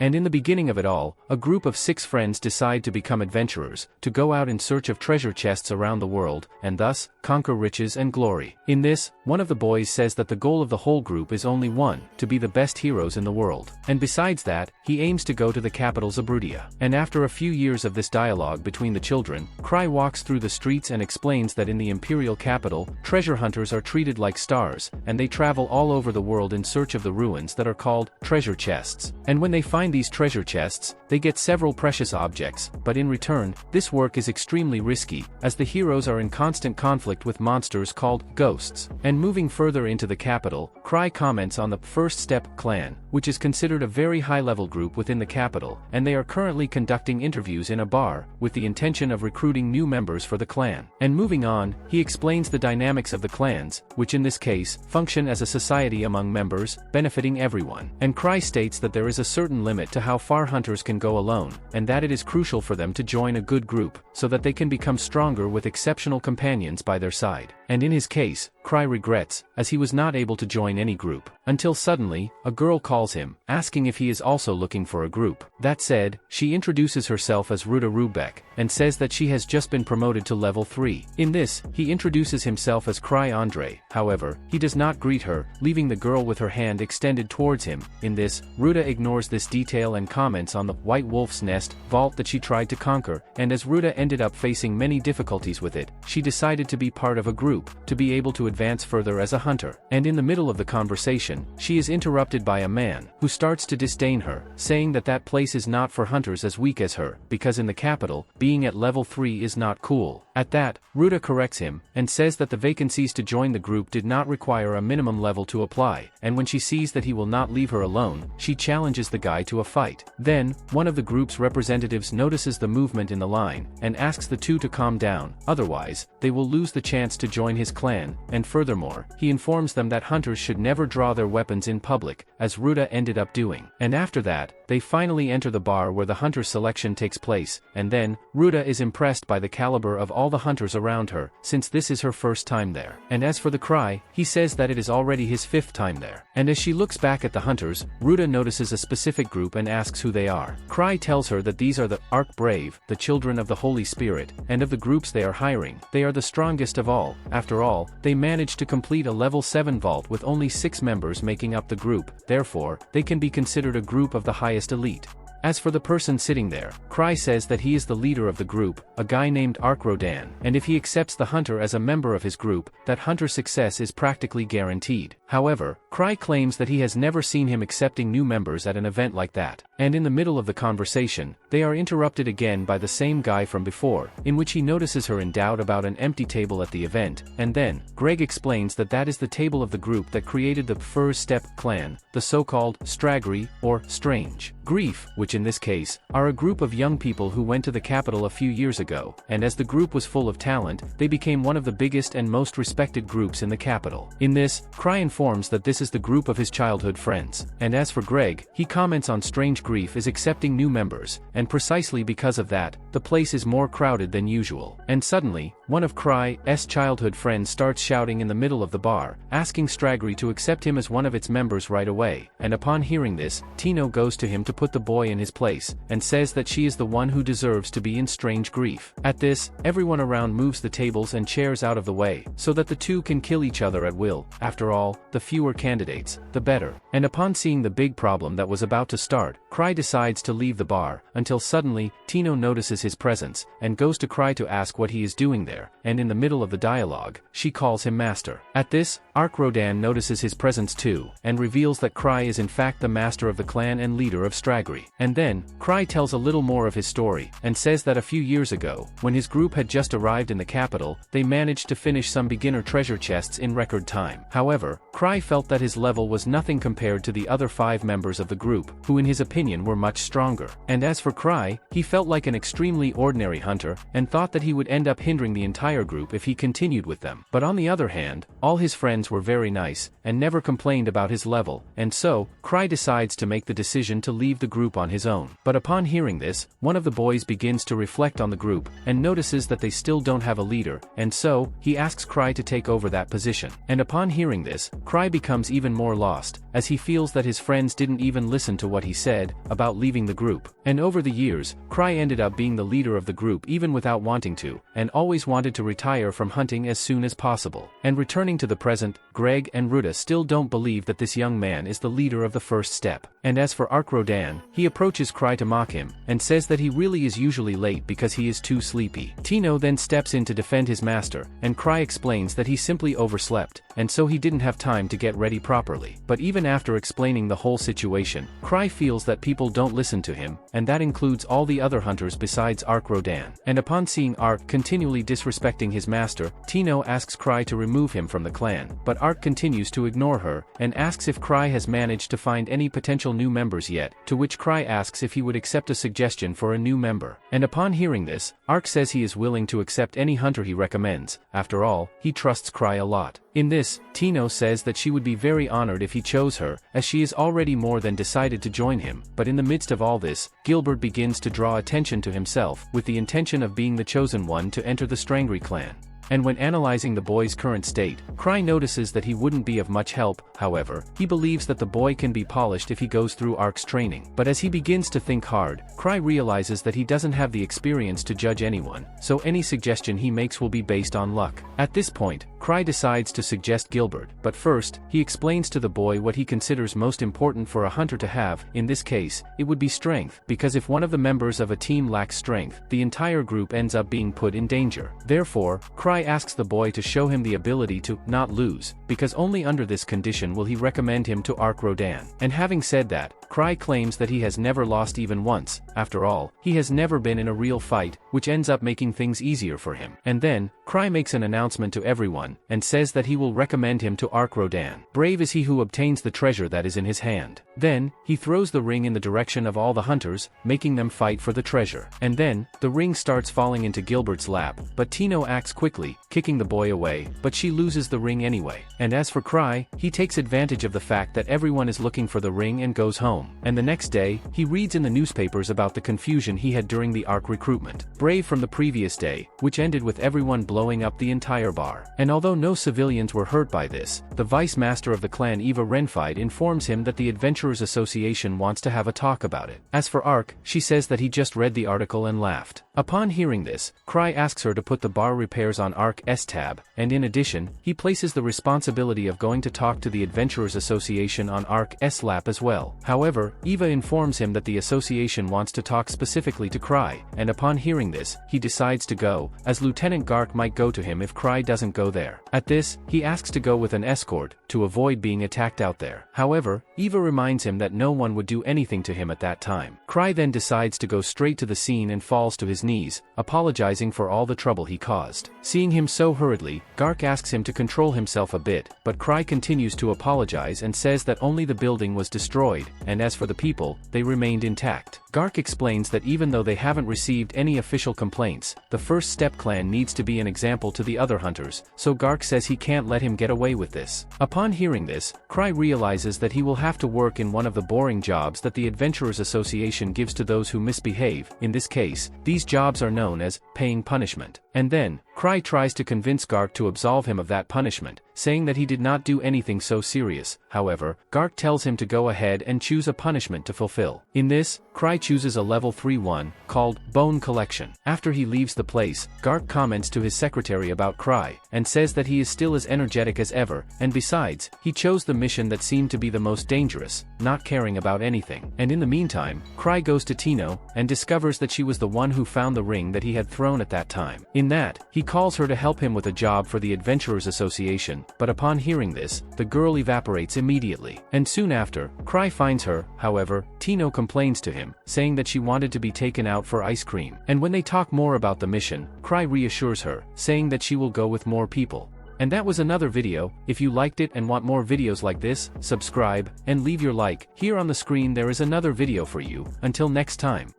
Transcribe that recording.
And in the beginning of it all, a group of 6 friends decide to become adventurers, to go out in search of treasure chests around the world, and thus, conquer riches and glory. In this, one of the boys says that the goal of the whole group is only one, to be the best heroes in the world. And besides that, he aims to go to the capital Zabrudia. And after a few years of this dialogue between the children, Cry walks through the streets and explains that in the imperial capital, treasure hunters are treated like stars, and they travel all over the world in search of the ruins that are called treasure chests. And when they find these treasure chests, they get several precious objects, but in return, this work is extremely risky, as the heroes are in constant conflict with monsters called ghosts. And moving further into the capital, Cry comments on the First Step clan, which is considered a very high-level group within the capital, and they are currently conducting interviews in a bar, with the intention of recruiting new members for the clan. And moving on, he explains the dynamics of the clans, which in this case, function as a society among members, benefiting everyone. And Cry states that there is a certain limit to how far hunters can go alone, and that it is crucial for them to join a good group, so that they can become stronger with exceptional companions by their side. And in his case, Cry regrets, as he was not able to join any group, until suddenly, a girl calls him, asking if he is also looking for a group. That said, she introduces herself as Ruta Rubeck, and says that she has just been promoted to level 3. In this, he introduces himself as Cry Andre, however, he does not greet her, leaving the girl with her hand extended towards him. In this, Ruta ignores this detail and comments on the White Wolf's Nest vault that she tried to conquer, and as Ruta ended up facing many difficulties with it, she decided to be part of a group, to be able to advance further as a hunter. And in the middle of the conversation, she is interrupted by a man, who starts to disdain her, saying that that place is not for hunters as weak as her, because in the capital, being at level 3 is not cool. At that, Ruta corrects him, and says that the vacancies to join the group did not require a minimum level to apply, and when she sees that he will not leave her alone, she challenges the guy to a fight. Then, one of the group's representatives notices the movement in the line, and asks the two to calm down, otherwise, they will lose the chance to join his clan, and furthermore, he informs them that hunters should never draw their weapons in public, as Ruta ended up doing. And after that, they finally enter the bar where the hunter selection takes place, and then, Ruta is impressed by the caliber of all the hunters around her, since this is her first time there. And as for the Cry, he says that it is already his 5th time there. And as she looks back at the hunters, Ruta notices a specific group and asks who they are. Cry tells her that these are the Arc Brave, the children of the Holy Spirit, and of the groups they are hiring, they are the strongest of all. After all, they managed to complete a level 7 vault with only 6 members making up the group, therefore, they can be considered a group of the highest elite. As for the person sitting there, Cry says that he is the leader of the group, a guy named Arc Rodan, and if he accepts the hunter as a member of his group, that hunter's success is practically guaranteed. However, Cry claims that he has never seen him accepting new members at an event like that. And in the middle of the conversation, they are interrupted again by the same guy from before, in which he notices her in doubt about an empty table at the event, and then, Greg explains that that is the table of the group that created the First Step clan, the so-called Stragry, or Strange Grief, which in this case, are a group of young people who went to the capital a few years ago, and as the group was full of talent, they became one of the biggest and most respected groups in the capital. In this, Cry informs that this is the group of his childhood friends, and as for Greg, he comments on Strange Grief is accepting new members, and precisely because of that, the place is more crowded than usual. And suddenly, one of Cry's childhood friends starts shouting in the middle of the bar, asking Stragry to accept him as one of its members right away, and upon hearing this, Tino goes to him to put the boy in his place, and says that she is the one who deserves to be in Strange Grief. At this, everyone around moves the tables and chairs out of the way, so that the two can kill each other at will. After all, the fewer candidates, the better. And upon seeing the big problem that was about to start, Cry decides to leave the bar, until suddenly, Tino notices his presence, and goes to Cry to ask what he is doing there, and in the middle of the dialogue, she calls him master. At this, Arc Rodan notices his presence too, and reveals that Cry is in fact the master of the clan and leader of Stragry. And then, Cry tells a little more of his story, and says that a few years ago, when his group had just arrived in the capital, they managed to finish some beginner treasure chests in record time. However, Cry felt that his level was nothing compared to the other 5 members of the group, who in his opinion were much stronger. And as for Cry, he felt like an extremely ordinary hunter, and thought that he would end up hindering the the entire group if he continued with them. But on the other hand, all his friends were very nice, and never complained about his level, and so, Cry decides to make the decision to leave the group on his own. But upon hearing this, one of the boys begins to reflect on the group, and notices that they still don't have a leader, and so, he asks Cry to take over that position. And upon hearing this, Cry becomes even more lost, as he feels that his friends didn't even listen to what he said about leaving the group. And over the years, Cry ended up being the leader of the group even without wanting to, and always wanted to retire from hunting as soon as possible. And returning to the present, Greg and Ruta still don't believe that this young man is the leader of the first step. And as for Ark Rodan, he approaches Cry to mock him, and says that he really is usually late because he is too sleepy. Tino then steps in to defend his master, and Cry explains that he simply overslept, and so he didn't have time to get ready properly. But even after explaining the whole situation, Cry feels that people don't listen to him, and that includes all the other hunters besides Ark Rodan. And upon seeing Ark continually disrespecting his master, Tino asks Cry to remove him from the clan, but Ark continues to ignore her, and asks if Cry has managed to find any potential new members yet, to which Cry asks if he would accept a suggestion for a new member. And upon hearing this, Ark says he is willing to accept any hunter he recommends. After all, he trusts Cry a lot. In this, Tino says that she would be very honored if he chose her, as she is already more than decided to join him. But in the midst of all this, Gilbert begins to draw attention to himself, with the intention of being the chosen one to enter the Strangry clan. And when analyzing the boy's current state, Cry notices that he wouldn't be of much help. However, he believes that the boy can be polished if he goes through Ark's training. But as he begins to think hard, Cry realizes that he doesn't have the experience to judge anyone, so any suggestion he makes will be based on luck. At this point, Cry decides to suggest Gilbert, but first, he explains to the boy what he considers most important for a hunter to have. In this case, it would be strength, because if one of the members of a team lacks strength, the entire group ends up being put in danger. Therefore, Cry asks the boy to show him the ability to not lose, because only under this condition will he recommend him to Ark Rodan. And having said that, Cry claims that he has never lost even once. After all, he has never been in a real fight, which ends up making things easier for him. And then, Cry makes an announcement to everyone, and says that he will recommend him to Ark Rodan. Brave is he who obtains the treasure that is in his hand. Then, he throws the ring in the direction of all the hunters, making them fight for the treasure. And then, the ring starts falling into Gilbert's lap, but Tino acts quickly, kicking the boy away, but she loses the ring anyway. And as for Cry, he takes advantage of the fact that everyone is looking for the ring and goes home. And the next day, he reads in the newspapers about the confusion he had during the Ark recruitment. Brave from the previous day, which ended with everyone blowing up the entire bar. And although no civilians were hurt by this, the vice master of the clan Eva Renfide informs him that the Adventurers Association wants to have a talk about it. As for Ark, she says that he just read the article and laughed. Upon hearing this, Cry asks her to put the bar repairs on Ark's tab, and in addition, he places the responsibility of going to talk to the Adventurers Association on Ark's lap as well. However, Eva informs him that the association wants to talk specifically to Cry, and upon hearing this, he decides to go, as Lieutenant Gark might go to him if Cry doesn't go there. At this, he asks to go with an escort, to avoid being attacked out there. However, Eva reminds him that no one would do anything to him at that time. Cry then decides to go straight to the scene and falls to his knees, apologizing for all the trouble he caused. Seeing him so hurriedly, Gark asks him to control himself a bit, but Cry continues to apologize and says that only the building was destroyed, and as for the people, they remained intact. Gark explains that even though they haven't received any official complaints, the First Step clan needs to be an example to the other hunters, so Gark says he can't let him get away with this. Upon hearing this, Cry realizes that he will have to work in one of the boring jobs that the Adventurers Association gives to those who misbehave. In this case, these jobs are known as paying punishment. And then, Cry tries to convince Gark to absolve him of that punishment, saying that he did not do anything so serious. However, Gark tells him to go ahead and choose a punishment to fulfill. In this, Cry chooses a level 3-1, called Bone Collection. After he leaves the place, Gark comments to his secretary about Cry, and says that he is still as energetic as ever, and besides, he chose the mission that seemed to be the most dangerous, not caring about anything. And in the meantime, Cry goes to Tino, and discovers that she was the one who found the ring that he had thrown at that time. In that, he calls her to help him with a job for the Adventurers Association, but upon hearing this, the girl evaporates immediately. And soon after, Cry finds her. However, Tino complains to him, saying that she wanted to be taken out for ice cream. And when they talk more about the mission, Cry reassures her, saying that she will go with more people. And that was another video. If you liked it and want more videos like this, subscribe, and leave your like. Here on the screen there is another video for you. Until next time.